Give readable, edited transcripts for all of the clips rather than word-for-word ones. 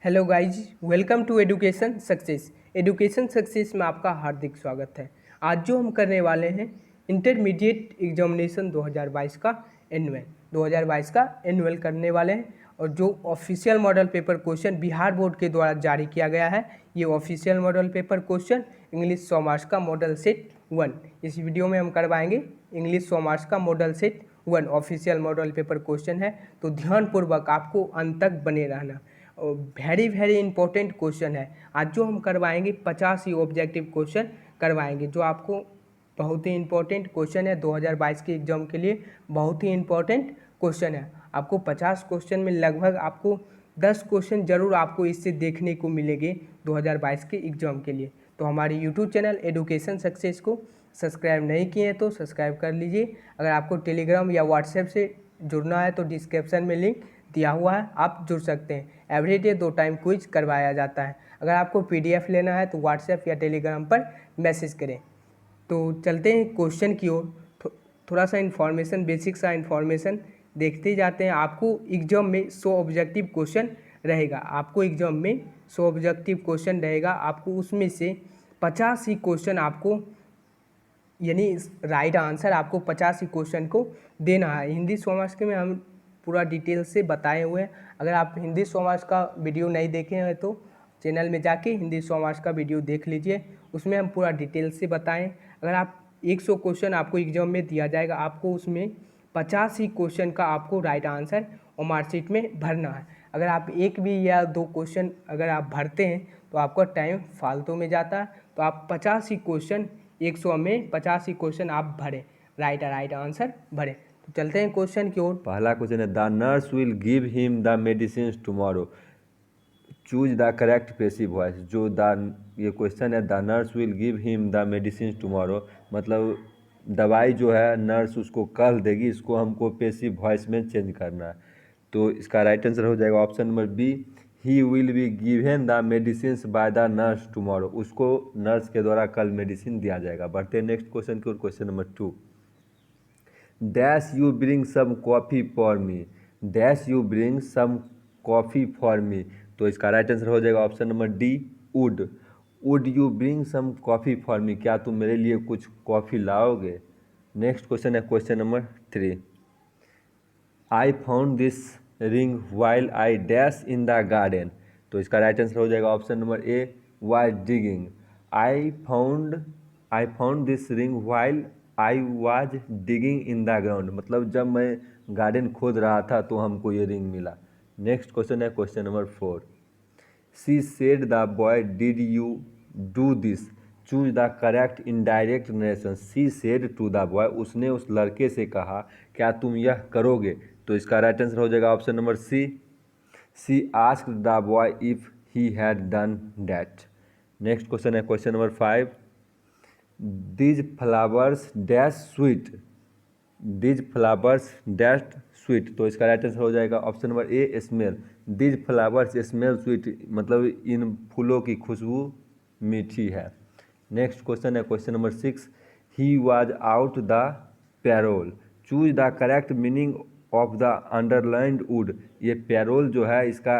Hello guys, welcome to education success. Education success में आपका हार्दिक स्वागत है। आज जो हम करने वाले हैं इंटरमीडिएट एग्जामिनेशन 2022 का एनुअल करने वाले हैं। और जो official model paper question Bihar board के द्वारा जारी किया गया है, ये official model paper question English 100 marks का मॉडल सेट 1। इस वीडियो में हम करवाएंगे इंग्लिश 100 मार्क्स का model set 1 official model paper question है, तो ध्यानपूर्वक आपको अंत तक बने रहना। वेरी इंपॉर्टेंट क्वेश्चन है। आज जो हम करवाएंगे 50 ही ऑब्जेक्टिव क्वेश्चन करवाएंगे, जो आपको बहुत ही इंपॉर्टेंट क्वेश्चन है 2022 के एग्जाम के लिए। बहुत ही इंपॉर्टेंट क्वेश्चन है। आपको 50 क्वेश्चन में लगभग आपको 10 क्वेश्चन जरूर आपको इससे देखने को मिलेंगे 2022 के एग्जाम के लिए। तो हमारे यूट्यूब चैनल एडुकेशन सक्सेस को सब्सक्राइब नहीं किए हैं तो सब्सक्राइब कर लीजिए। अगर आपको टेलीग्राम या व्हाट्सएप से जुड़ना है तो डिस्क्रिप्शन में लिंक दिया हुआ है, आप जुड़ सकते हैं। एवरीडे 2 टाइम क्विज करवाया जाता है। अगर आपको पीडीएफ लेना है तो व्हाट्सएप या टेलीग्राम पर मैसेज करें। तो चलते हैं क्वेश्चन की ओर। थोड़ा सा इन्फॉर्मेशन, बेसिक सा इन्फॉर्मेशन देखते जाते हैं। आपको एग्जाम में 100 ऑब्जेक्टिव क्वेश्चन रहेगा। आपको उसमें से 50 ही क्वेश्चन आपको, यानी राइट आंसर आपको 50 ही क्वेश्चन को देना है। हिंदी 100 मार्क्स के में हम पूरा डिटेल से बताए हुए हैं। अगर आप हिंदी 100 मार्क्स का वीडियो नहीं देखे हैं तो चैनल में जाके हिंदी 100 मार्क्स का वीडियो देख लीजिए, उसमें हम पूरा डिटेल से बताएं। अगर आप 100 क्वेश्चन आपको एग्जाम में दिया जाएगा, आपको उसमें 50 ही क्वेश्चन का आपको राइट आंसर और मार्कशीट में भरना है। अगर आप एक भी या 2 क्वेश्चन अगर आप भरते हैं तो आपका टाइम फालतू में जाता है। तो आप 50 ही क्वेश्चन, 100 में 50 ही क्वेश्चन आप भरें, राइट आंसर भरें। तो चलते हैं क्वेश्चन की ओर। पहला क्वेश्चन है, the nurse will give him the medicine tomorrow. Choose the correct passive voice. जो ये क्वेश्चन है, the nurse will give him the medicine tomorrow, मतलब दवाई जो है नर्स उसको कल देगी, इसको हमको पेसिव वॉइस में चेंज करना है। तो इसका राइट आंसर हो जाएगा option number B, he will be given the medicine by the nurse tomorrow. उसको नर्स के द्वारा कल मेडिसिन दिया जाएगा। बढ़ते हैं नेक्स्ट क्वेश्चन की ओर। Question number 2, dash you bring some coffee for me. Dash you bring some coffee for me. तो इसका राइट आंसर हो जाएगा option number D, would. Would you bring some coffee for me, क्या तुम मेरे लिए कुछ कॉफ़ी लाओगे। नेक्स्ट क्वेश्चन है question number 3, I found this ring while I dash in the garden. तो इसका राइट आंसर हो जाएगा option number A, while digging. I found this ring while I was digging in the ground, मतलब जब मैं garden खोद रहा था तो हमको ये रिंग मिला। नेक्स्ट क्वेश्चन है question number 4, she said the boy did you do this. Choose the correct indirect narration. She said to the boy, उसने उस लड़के से कहा क्या तुम यह करोगे। तो इसका राइट आंसर हो जाएगा option number C, she asked the boy if he had done that. Next question है question number 5, these flowers dash sweet. These flowers dash sweet. तो इसका राइट आंसर हो जाएगा option number A, smell. These flowers smell sweet, मतलब इन फूलों की खुशबू मीठी है। नेक्स्ट क्वेश्चन है question number 6, he was out the parole. Choose the correct meaning of the underlined would. ये पैरोल जो है इसका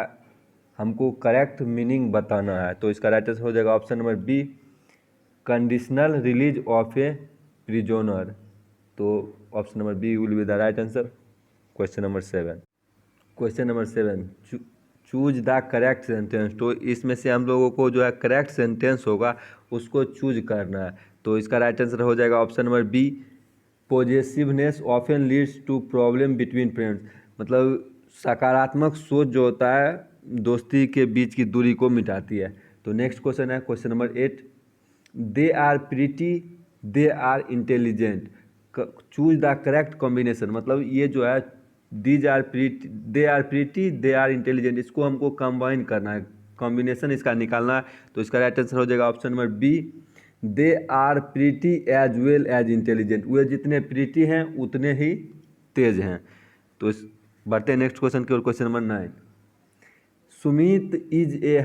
हमको करेक्ट मीनिंग बताना है। तो इसका राइट आंसर हो जाएगा option number B, conditional release of a prisoner. तो option number B will be the right answer. Question number 7, question number 7, choose the correct sentence. तो इसमें से हम लोगों को जो है करेक्ट सेंटेंस होगा उसको चूज करना है। तो इसका राइट आंसर हो जाएगा option number B, positiveness often leads to problem between friends, मतलब सकारात्मक सोच जो होता है दोस्ती के बीच की दूरी को मिटाती है। तो नेक्स्ट क्वेश्चन है question number 8, they are pretty they are intelligent. Choose the correct combination, मतलब ये जो है these are pretty they are intelligent, इसको हमको कंबाइन करना है, कॉम्बिनेशन इसका निकालना है। तो इसका राइट आंसर हो जाएगा option number B, they are pretty as well as intelligent. वे जितने प्रीटी हैं उतने ही तेज हैं। तो इस बढ़ते हैं नेक्स्ट क्वेश्चन की ओर। Question number 9, Sumit is a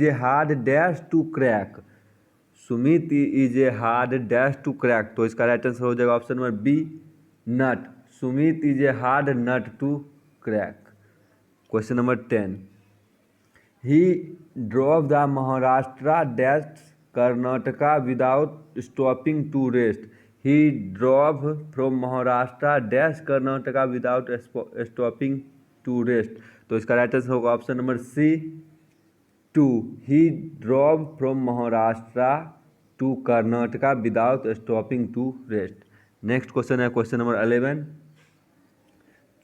hard dash to crack. Sumit is a hard dash to crack. तो इसका राइट आंसर हो जाएगा option number B, nut. Sumit is a hard nut to crack. Question number 10, he drove the Maharashtra dash Karnataka without stopping to rest. He drove from Maharashtra dash Karnataka without stopping to rest. तो इसका right answer होगा option number C 2, he drove from Maharashtra to Karnataka without stopping to rest. Next question है question number 11,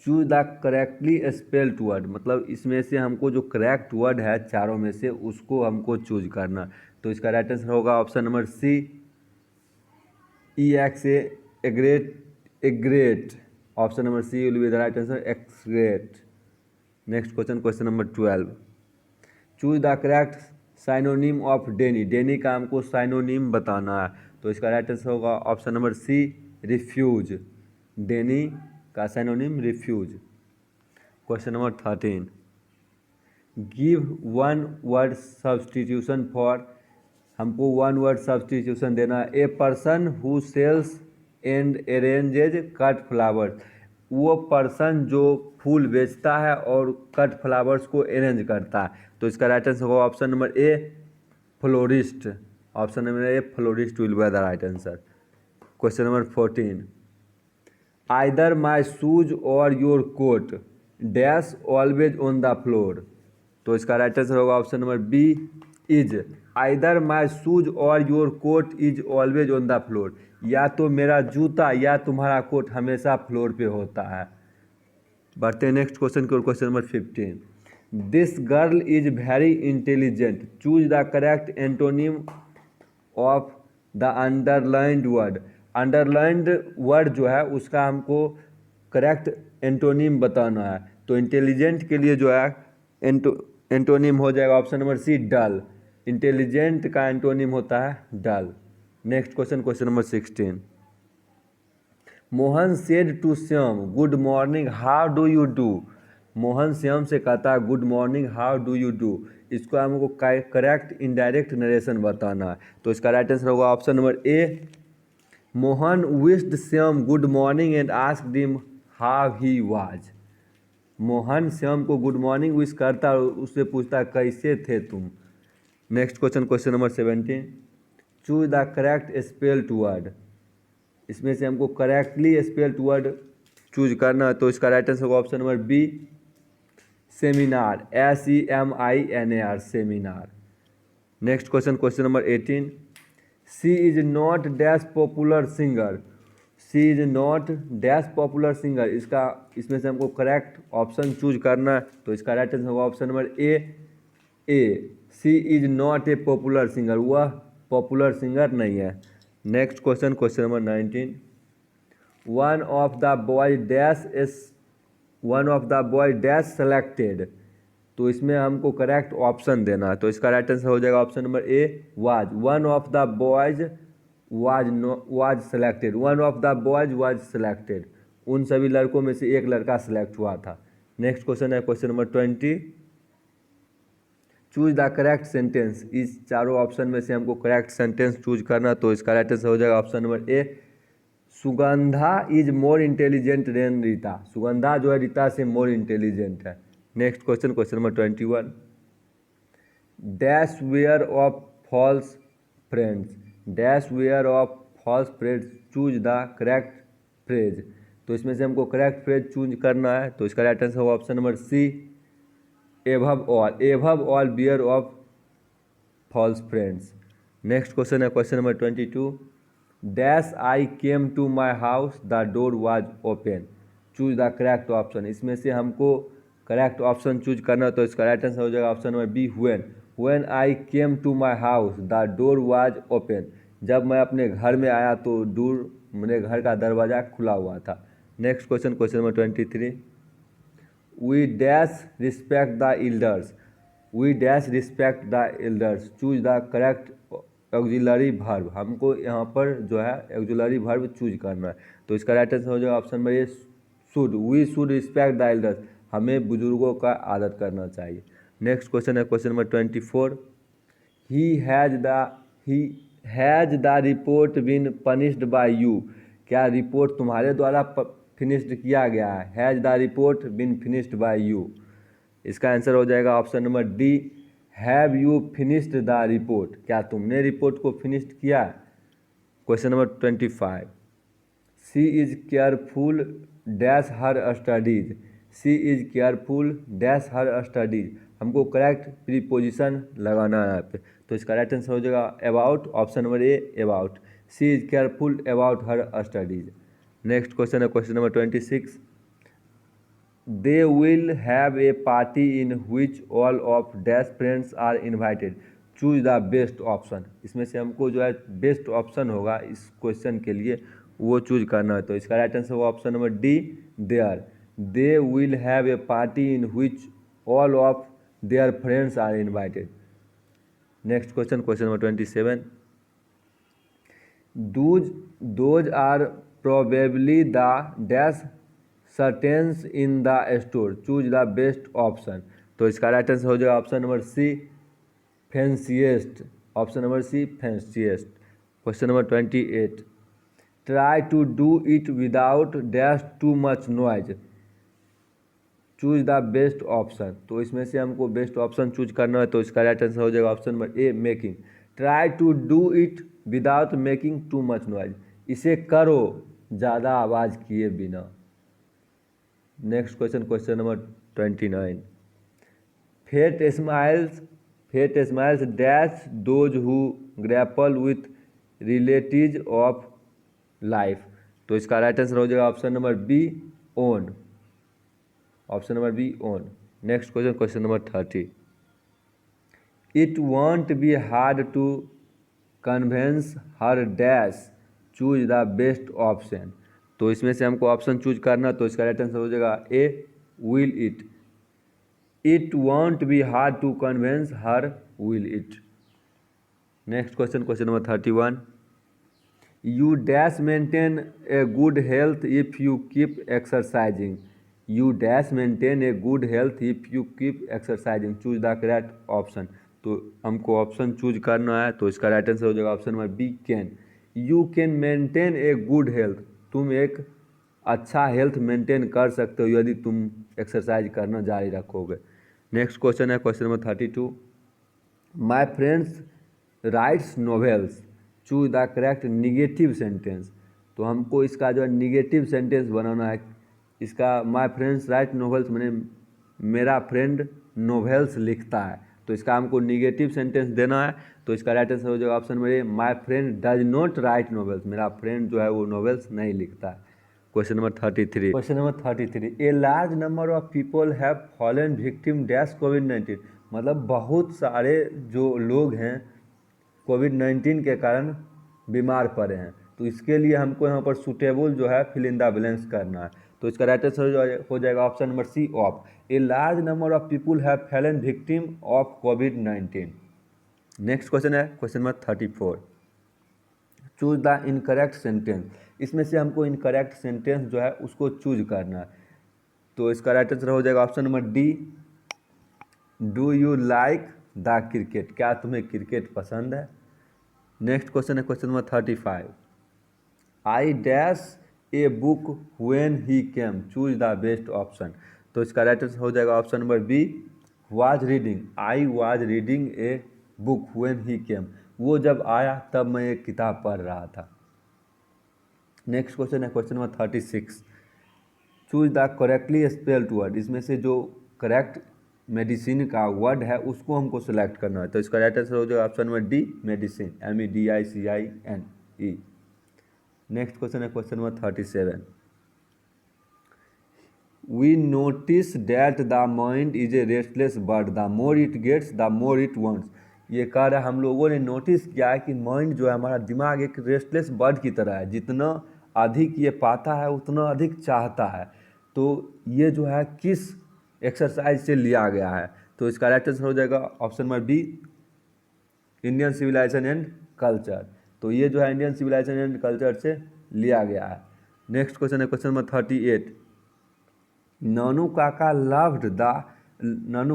choose the correctly spelled word. मतलब इसमें से हमको जो correct word है चारों में से उसको हमको चूज करना। तो इसका राइट आंसर होगा ऑप्शन नंबर सी EXA एग्रेट। Option number C will be the right answer exaggerate. Next question question number 12, choose the correct synonym of deny. Deny का हमको साइनोनिम बताना है। तो इसका राइट आंसर होगा option number C refuse. Deny का synonym refuse. Question number 13, give one word substitution for. हमको one word substitution देना है। A person who sells and अरेंजेज cut flowers. वो पर्सन जो फूल बेचता है और कट फ्लावर्स को अरेंज करता है। तो इसका राइट आंसर होगा option number A florist. Option number A florist will be the right answer. Question number 14, either my shoes or your coat dash always on the floor. तो इसका right answer होगा option number B is. Either my shoes or your coat is always on the floor. या तो मेरा जूता या तुम्हारा coat हमेशा फ्लोर पे होता है। बढ़ते हैं नेक्स्ट क्वेश्चन की ओर। Question number 15, this girl is very intelligent. Choose the correct antonym of the underlined word. Underlined word जो है उसका हमको करेक्ट एंटोनिम बताना है। तो इंटेलिजेंट के लिए जो है एंटोनिम हो जाएगा option number C dull. Intelligent का एंटोनिम होता है dull. Next question question number 16, Mohan said to Shyam good morning how do you do. Mohan Shyam से कहता है good morning how do you do. इसको हमको करेक्ट इनडायरेक्ट नरेशन बताना है। तो इसका राइट आंसर होगा option number A Mohan wished Shyam good morning and asked him how he was. Mohan Shyam को गुड मॉर्निंग विश करता है और उससे पूछता है कैसे थे तुम। Next question question number 17, choose the correct spelled word. इसमें से हमको करेक्टली स्पेल्ड वर्ड चूज करना है। तो इसका राइट आंसर होगा option number B seminar. SEMINAR seminar. Next question question number 18, she is not dash popular singer. She is not dash popular singer. इसमें से हमको करेक्ट ऑप्शन चूज करना है। तो इसका राइट आंसर होगा option number A she is not a popular singer. वह popular singer नहीं है। Next question question number 19, one of the boy dash selected. तो इसमें हमको करेक्ट ऑप्शन देना है। तो इसका राइट आंसर हो जाएगा option number A was. One of the boys was selected. One of the boys was selected. उन सभी लड़कों में से एक लड़का सेलेक्ट हुआ था। नेक्स्ट क्वेश्चन है question number 20, choose the correct sentence. इस चारों ऑप्शन में से हमको करेक्ट सेंटेंस चूज करना। तो इसका राइट आंसर हो जाएगा option number A Sugandha is more intelligent than Rita. Sugandha जो है रीता से मोर इंटेलिजेंट है। Next question question number 21, dash ware of false friends. Dash ware of false friends choose the correct phrase. तो इसमें से हमको करेक्ट फ्रेज चूज करना है। तो इसका राइट आंसर होगा option number C above all beware of false friends. Next question है question number 22, dash I came to my house the door was open. Choose the correct option. इसमें से हमको correct option choose करना। तो इसका right answer हो जाएगा option number B when I came to my house the door was open. जब मैं अपने घर में आया तो मेरे घर का दरवाज़ा खुला हुआ था। Next question question number 23, we dash respect the elders. We dash respect the elders choose the correct auxiliary verb. हमको यहाँ पर जो है ऑक्सिलरी वर्ब चूज करना है। तो इसका राइट आंसर हो जाएगा option number A should. We should respect the elders. हमें बुजुर्गों का आदत करना चाहिए। नेक्स्ट क्वेश्चन है question number 24, he has the report been punished by you. क्या रिपोर्ट तुम्हारे द्वारा फिनिश्ड किया गया है। Has the report been finished by you. इसका आंसर हो जाएगा option number D, have you finished the report, क्या तुमने रिपोर्ट को फिनिश्ड किया। Question number 25, she is careful dash her studies, she is careful dash her studies, हमको correct preposition लगाना है यहाँ पे, तो इसका राइट आंसर हो जाएगा about, option number A about, she is careful about her studies. Next question है question number 26, they will have a party in which all of dash friends are invited, choose the best option, इसमें से हमको जो है best option होगा इस question के लिए वो चूज करना है, तो इसका राइट आंसर होगा option number D, their, they will have a party in which all of their friends are invited. Next question question number 27, those are probably the dash curtains in the store, choose the best option, तो इसका right answer हो जाएगा option number C, fanciest, option number C fanciest. Question number 28, try to do it without dash too much noise, choose the best option, तो इसमें से हमको best option choose करना है, तो इसका राइट आंसर हो जाएगा option number A, making, try to do it without making too much noise, इसे करो ज़्यादा आवाज़ किए बिना। Next question question number 29, fate smiles dash those who grapple with relative of life, तो इसका राइट आंसर हो जाएगा option number B, on, option number B on. Next question question number 30, it won't be hard to convince her dash, choose the best option, तो इसमें से हमको option choose करना, तो इसका राइट आंसर हो जाएगा A, will it, it won't be hard to convince her, will it. Next question question number 31, you dash maintain a good health if you keep exercising, you dash maintain a good health if you keep exercising, choose the correct option, तो हमको option choose करना है, तो इसका right answer हो जाएगा option number B, can, you can maintain a good health, तुम एक अच्छा हेल्थ मेंटेन कर सकते हो यदि तुम एक्सरसाइज करना जारी रखोगे। नेक्स्ट क्वेश्चन है question number 32, my friends rights novels, choose the correct negative sentence, तो हमको इसका जो है निगेटिव सेंटेंस बनाना है, इसका माई फ्रेंड्स राइट नॉवेल्स मैंने मेरा फ्रेंड नॉवेल्स लिखता है, तो इसका हमको निगेटिव सेंटेंस देना है, तो इसका राइट आंसर हो जाएगा option number A, my friend does not write novels, मेरा फ्रेंड जो है वो नॉवेल्स नहीं लिखता है। Question number 33, question number 33, a large number of people have fallen victim dash कोविड-19, मतलब बहुत सारे जो लोग हैं कोविड-19 के कारण बीमार पड़े हैं, तो इसके लिए हमको यहाँ पर सूटेबल जो है फिल इन द ब्लैंक्स करना है, तो इसका राइट आंसर हो जाएगा option number C, of, a large number of people have fallen victim of कोविड-19। नेक्स्ट क्वेश्चन है question number 34, choose the incorrect sentence, इसमें से हमको इनकरेक्ट सेंटेंस जो है उसको चूज करना है, तो इसका राइट आंसर हो जाएगा option number D, do you like the cricket, क्या तुम्हें क्रिकेट पसंद है। नेक्स्ट क्वेश्चन है question number 35, I dash a book when he came, choose the best option, तो इसका राइट आंसर हो जाएगा option number B, was reading, I was reading a book when he came, वो जब आया तब मैं एक किताब पढ़ रहा था। नेक्स्ट क्वेश्चन है question number 36, choose the correctly spelled word, इसमें से जो करेक्ट मेडिसिन का वर्ड है उसको हमको सेलेक्ट करना है, तो इसका राइट आंसर हो जाएगा option number D, medicine, MEDICINE। Next question है question number 37, we notice that the mind is a restless bird, the more it gets the more it wants, ये कह रहा है हम लोगों ने नोटिस किया है कि माइंड जो है हमारा दिमाग एक रेस्टलेस बर्ड की तरह है, जितना अधिक ये पाता है उतना अधिक चाहता है, तो ये जो है किस एक्सरसाइज से लिया गया है, तो इसका राइट आंसर हो जाएगा option number B, Indian civilization and culture, तो ये जो है इंडियन सिविलाइजेशन एंड कल्चर से लिया गया है। नेक्स्ट क्वेश्चन है question number 38, Nanu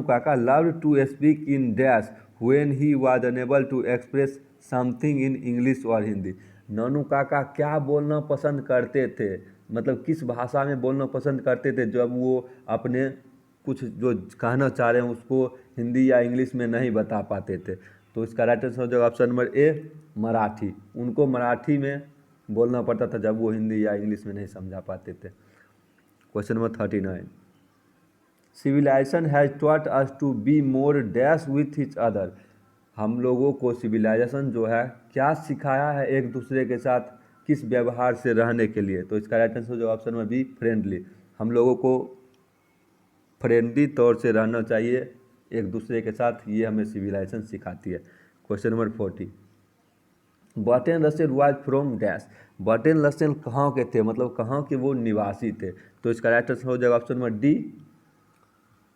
Kaka loved to speak in dash when he was unable to express something in English और हिंदी, नानू काका क्या बोलना पसंद करते थे, मतलब किस भाषा में बोलना पसंद करते थे जब वो अपने कुछ जो कहना चाह रहे हैं उसको हिंदी या इंग्लिश में नहीं बता पाते थे। तो इसका राइट आंसर हो जाएगा ऑप्शन नंबर ए मराठी। उनको मराठी में बोलना पड़ता था जब वो हिंदी या इंग्लिश में नहीं समझा पाते थे। Question number 39, civilization has taught us to be more dash with each other. हम लोगों को सिविलाइजेशन जो है क्या सिखाया है एक दूसरे के साथ किस व्यवहार से रहने के लिए। तो इसका राइट आंसर जो ऑप्शन में बी फ्रेंडली। हम लोगों को फ्रेंडली तौर से रहना चाहिए एक दूसरे के साथ, ये हमें सिविलाइजेशन सिखाती है। Question number 40, Burton Russell was from dash. Burton Russell कहाँ के थे, मतलब कहाँ के वो निवासी थे। तो इसका राइट आंसर हो जाएगा ऑप्शन नंबर डी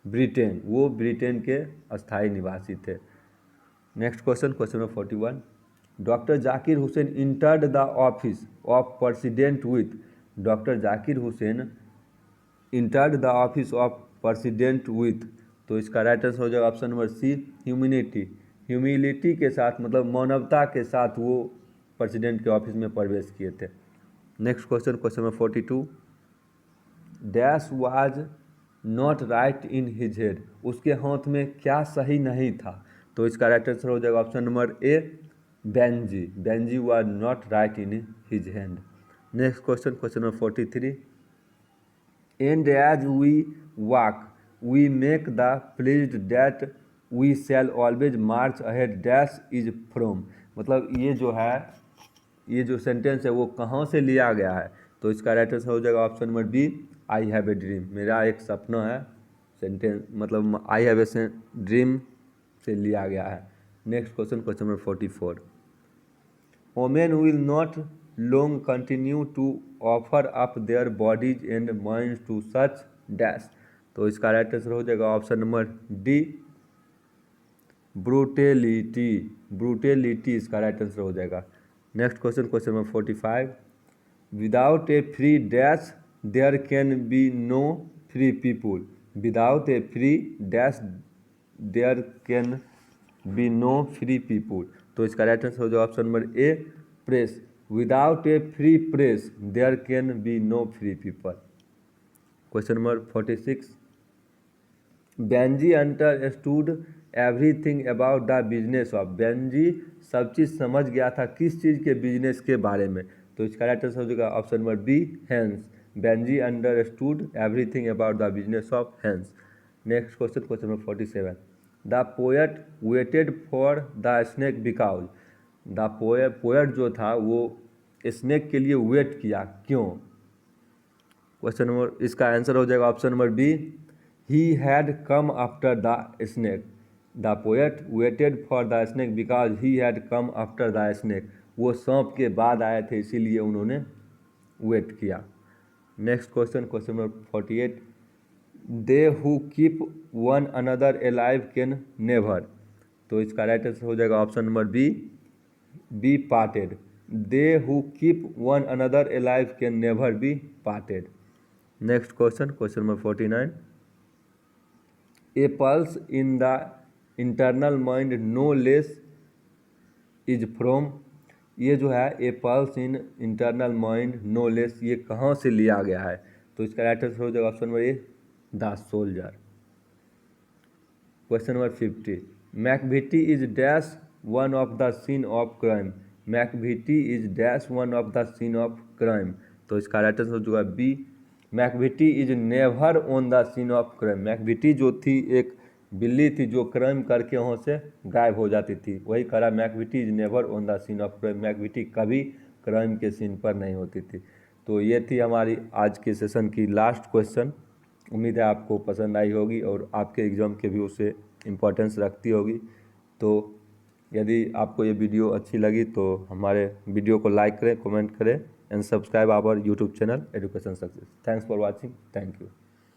ब्रिटेन। वो ब्रिटेन के अस्थायी निवासी थे। Next question, question number 41, doctor Zakir Hussain entered the office of president with. Doctor Zakir Hussain entered the office of president with. तो इसका राइट आंसर हो जाएगा option number C humanity. Humility के साथ, मतलब मानवता के साथ वो प्रेसिडेंट के ऑफिस में प्रवेश किए थे। Next question, question number 42, dash was not right in his head. उसके हाथ में क्या सही नहीं था। तो इसका राइट आंसर हो जाएगा option number A Benjy. Benjy was not right in his hand. Next question, question number 43, and as we walk we make the please that we shall always march ahead dash is from. मतलब ये जो है, ये जो sentence है वो कहाँ से लिया गया है। तो इसका राइट आंसर हो जाएगा option number B I have a dream. मेरा एक सपना है, सेंटेंस मतलब आई हैव ए ड्रीम से लिया गया है। Next question, question number 44, women will not long continue to offer up their bodies and minds to such dash. तो इसका राइट आंसर हो जाएगा option number D brutality. Brutality इसका राइट आंसर हो जाएगा। Next question, question number 45, without a free dash there can be no free people. Without a free dash there can be no free people. तो इसका right answer हो जाएगा option number A press. Without a free press there can be no free people. Question number 46, Benjy understood everything about the business of. Benjy सब चीज़ समझ गया था किस चीज़ के बिजनेस के बारे में। तो इसका राइट आंसर हो जाएगा option number B Hans. Benjy understood everything about the business of Hans. Next question, question number 47, the poet waited for the snake because. The poet जो था वो स्नेक के लिए वेट किया, क्यों। क्वेश्चन नंबर, इसका आंसर हो जाएगा option number B he had come after the snake. The poet waited for the snake because he had come after the snake. वो सांप के बाद आए थे इसीलिए उन्होंने वेट किया। Next question, question number 48, they who keep one another alive can never. तो इसका राइट आंसर हो जाएगा option number B parted. They who keep one another alive can never be parted. Next question, question number 49, a pulse in the internal mind no less is from. ये जो है a pulse in internal mind no less, ये कहाँ से लिया गया है। तो इसका राइट आंसर हो जाएगा option number A the soldier. Question number 50, Macavity is dash one of the scene of crime. Macavity is dash one of the scene of crime. तो इसका राइट आंसर हो जाएगा B Macavity is never on the scene of crime. Macavity जो थी एक बिल्ली थी जो क्राइम करके वहाँ से गायब हो जाती थी, वही करा Macavity is never on the scene of crime. Macavity कभी क्राइम के सीन पर नहीं होती थी। तो ये थी हमारी आज के सेशन की लास्ट क्वेश्चन। उम्मीद है आपको पसंद आई होगी और आपके एग्ज़ाम के भी उससे इम्पोर्टेंस रखती होगी। तो यदि आपको ये वीडियो अच्छी लगी तो हमारे वीडियो को लाइक करें, कमेंट करें and subscribe our YouTube channel education success. Thanks for watching. Thank you.